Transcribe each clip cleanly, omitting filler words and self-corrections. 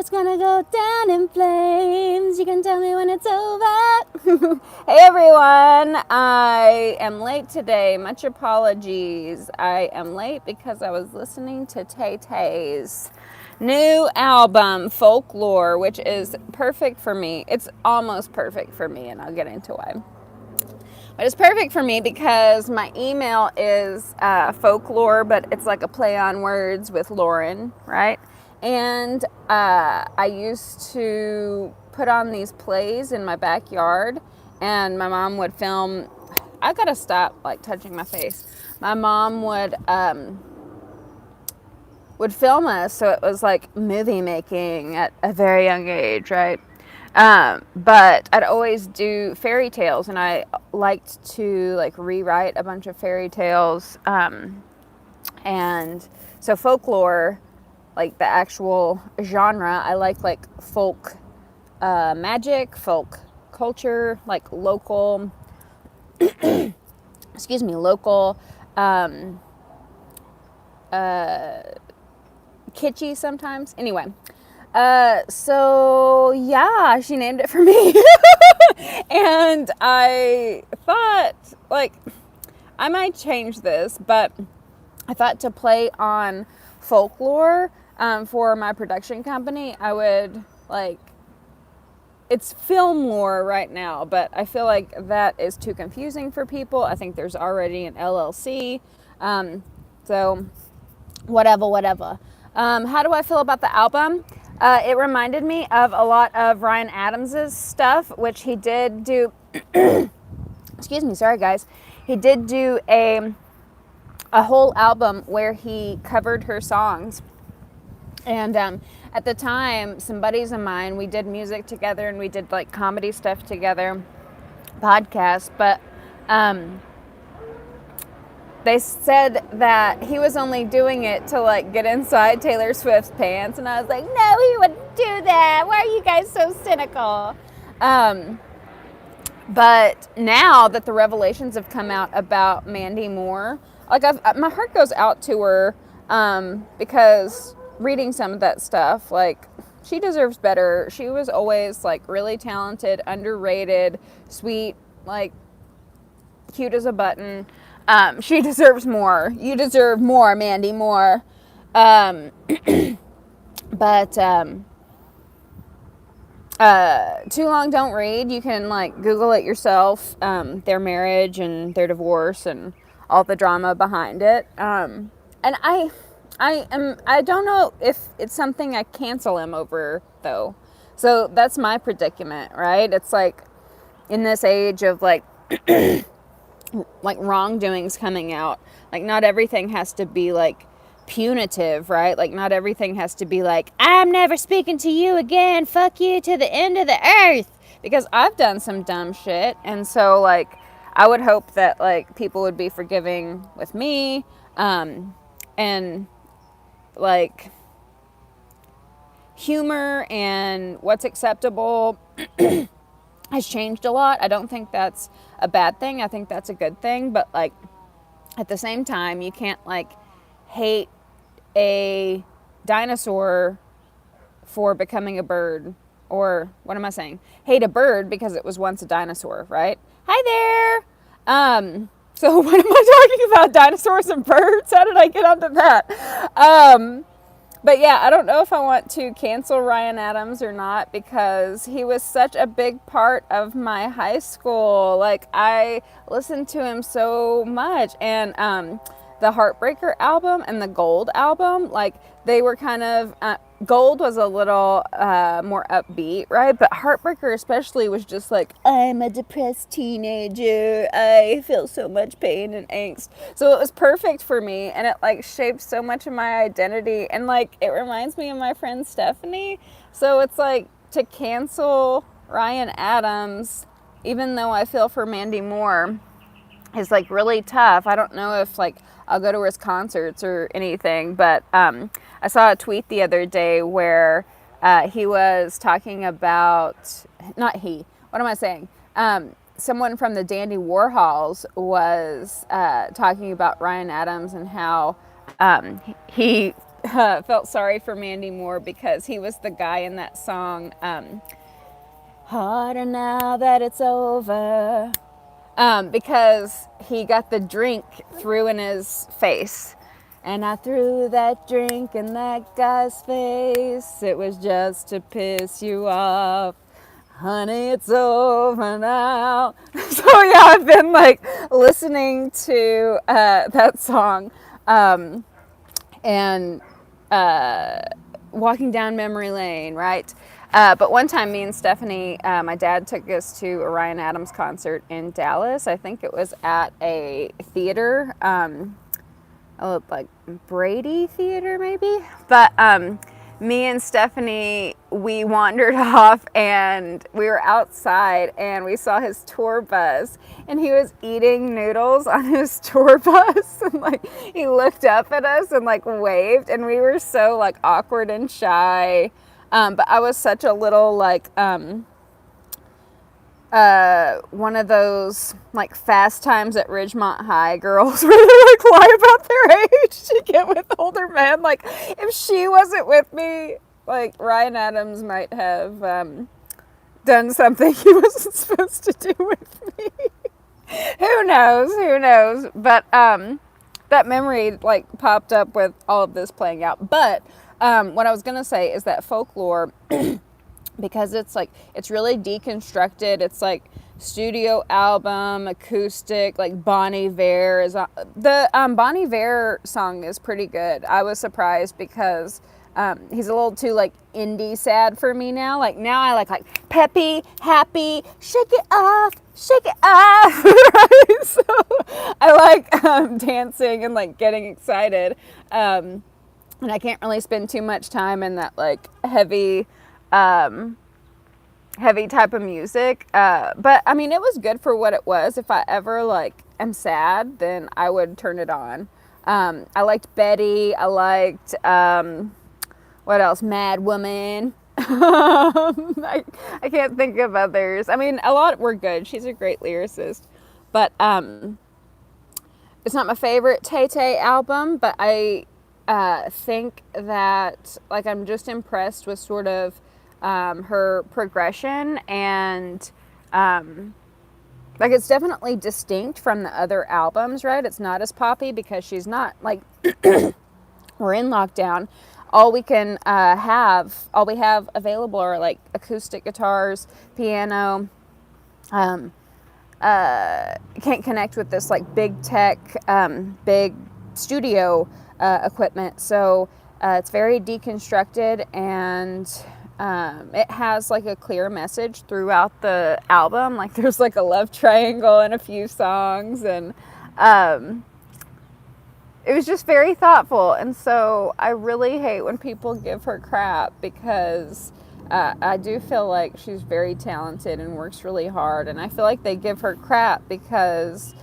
It's gonna go down in flames. You can tell me when it's over. Hey everyone, I am late today. Much apologies. I am late because I was listening to Tay Tay's new album, Folklore, which is perfect for me. It's almost perfect for me, and I'll get into why. But it's perfect for me because my email is Folklore, but it's like a play on words with Lauren, right? And I used to put on these plays in my backyard, and my mom would film. I gotta stop like touching my face. My mom would film us, so it was like movie making at a very young age, right? But I'd always do fairy tales, and I liked to like rewrite a bunch of fairy tales. And so folklore, like the actual genre, I like folk magic, folk culture, like local, excuse me, local, kitschy sometimes. Anyway, so yeah, she named it for me. And I thought, like, I might change this, but I thought to play on folklore for my production company, I would, like, it's Filmlore right now, but I feel like that is too confusing for people. I think there's already an LLC. So whatever. How do I feel about the album? It reminded me of a lot of Ryan Adams's stuff, which he did do. Excuse me, sorry guys. He did do a whole album where he covered her songs. And at the time, some buddies of mine, we did music together and we did like comedy stuff together, podcasts, but they said that he was only doing it to like get inside Taylor Swift's pants, and I was like, no, he wouldn't do that. Why are you guys so cynical? But now that the revelations have come out about Mandy Moore, like my heart goes out to her because reading some of that stuff, like, she deserves better. She was always like really talented, underrated, sweet, like cute as a button. She deserves more. You deserve more, Mandy Moore. But Too Long Don't Read. You can like Google it yourself. Their marriage and their divorce and all the drama behind it. And I don't know if it's something I cancel him over though. So that's my predicament, right? It's like in this age of like like wrongdoings coming out, like not everything has to be like punitive, right? Like not everything has to be like, I'm never speaking to you again, fuck you to the end of the earth, because I've done some dumb shit. And so like I would hope that like people would be forgiving with me, and like humor and what's acceptable has changed a lot. I don't think that's a bad thing. I think that's a good thing. But like at the same time, you can't like hate a dinosaur for becoming a bird. Or what am I saying? Hate a bird because it was once a dinosaur, right? Hi there. So what am I talking about? Dinosaurs and birds? How did I get onto that? But yeah, I don't know if I want to cancel Ryan Adams or not, because he was such a big part of my high school. Like, I listened to him so much. And the Heartbreaker album and the Gold album, like, they were kind of, Gold was a little more upbeat, right? But Heartbreaker especially was just like, I'm a depressed teenager. I feel so much pain and angst. So it was perfect for me, and it like shaped so much of my identity, and like it reminds me of my friend Stephanie. So it's like to cancel Ryan Adams, even though I feel for Mandy Moore, is like really tough. I don't know if like I'll go to his concerts or anything, but I saw a tweet the other day where he was talking about, not he, what am I saying? Someone from the Dandy Warhols was talking about Ryan Adams and how he felt sorry for Mandy more because he was the guy in that song, Harder Now That It's Over, because he got the drink through in his face. And I threw that drink in that guy's face. It was just to piss you off. Honey, it's over now. So yeah, I've been like listening to that song and walking down memory lane, right? But one time, me and Stephanie, my dad took us to a Ryan Adams concert in Dallas. I think it was at a theater, like Brady Theater, maybe. But me and Stephanie, we wandered off and we were outside and we saw his tour bus and he was eating noodles on his tour bus and like he looked up at us and like waved and we were so like awkward and shy. But I was such a little like one of those like Fast Times at Ridgemont High girls where they like lie about their age to get with older men. Like if she wasn't with me, like Ryan Adams might have done something he wasn't supposed to do with me. Who knows? But that memory like popped up with all of this playing out. But what I was gonna say is that Folklore because it's really deconstructed. It's like studio album, acoustic, like Bon Iver is the Bon Iver song is pretty good. I was surprised because he's a little too like indie sad for me now. Like now I like peppy, happy, shake it off, right? So I like dancing and like getting excited. And I can't really spend too much time in that like heavy type of music, but I mean it was good for what it was. If I ever like am sad, then I would turn it on. I liked Betty. I liked what else? Mad Woman. I can't think of others. I mean a lot were good. She's a great lyricist, but it's not my favorite Tay-Tay album, but I think that like I'm just impressed with sort of her progression and like it's definitely distinct from the other albums, right? It's not as poppy because she's not like we're in lockdown. All we have available are like acoustic guitars, piano. Can't connect with this like big tech, big studio equipment. So it's very deconstructed and it has like a clear message throughout the album. Like there's like a love triangle in a few songs and it was just very thoughtful. And so I really hate when people give her crap because I do feel like she's very talented and works really hard. And I feel like they give her crap because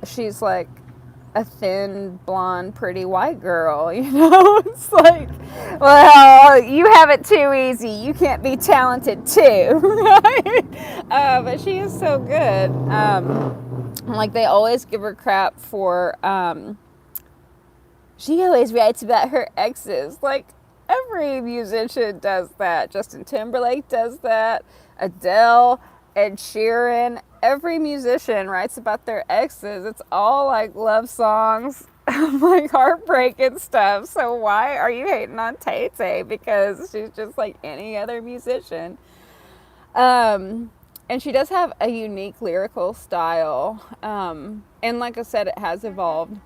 she's like a thin, blonde, pretty white girl, you know? It's like, well, you have it too easy. You can't be talented too, right? But she is so good. Like, they always give her crap for, she always writes about her exes. Like, every musician does that. Justin Timberlake does that. Adele, Ed Sheeran, every musician writes about their exes. It's all like love songs, like heartbreak and stuff. So why are you hating on Tay-Tay? Because she's just like any other musician. And she does have a unique lyrical style. And like I said, it has evolved.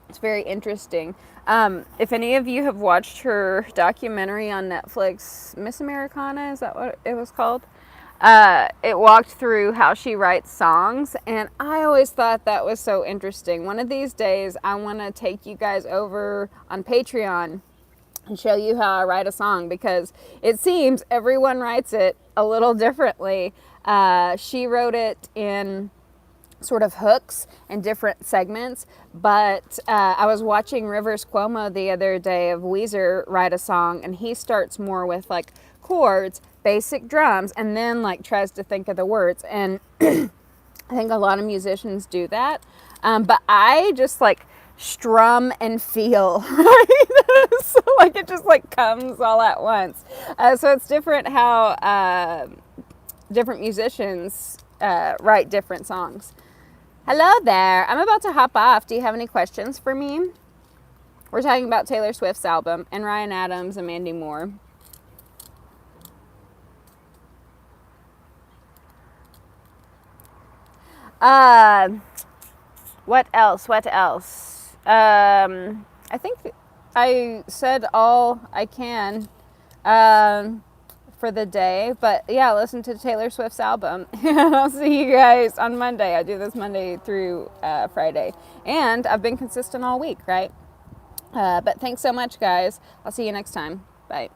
It's very interesting. If any of you have watched her documentary on Netflix, Miss Americana, is that what it was called? It walked through how she writes songs, and I always thought that was so interesting. One of these days, I want to take you guys over on Patreon and show you how I write a song, because it seems everyone writes it a little differently. She wrote it in sort of hooks and different segments, but I was watching Rivers Cuomo the other day of Weezer write a song, and he starts more with like chords, basic drums, and then like tries to think of the words. And I think a lot of musicians do that, but I just like strum and feel, right? So like it just like comes all at once. So it's different how different musicians write different songs. Hello there. I'm about to hop off. Do you have any questions for me? We're talking about Taylor Swift's album and Ryan Adams and Mandy Moore. What else? I think I said all I can for the day. But yeah, listen to Taylor Swift's album. And I'll see you guys on Monday. I do this Monday through Friday. And I've been consistent all week, right? But thanks so much, guys. I'll see you next time. Bye.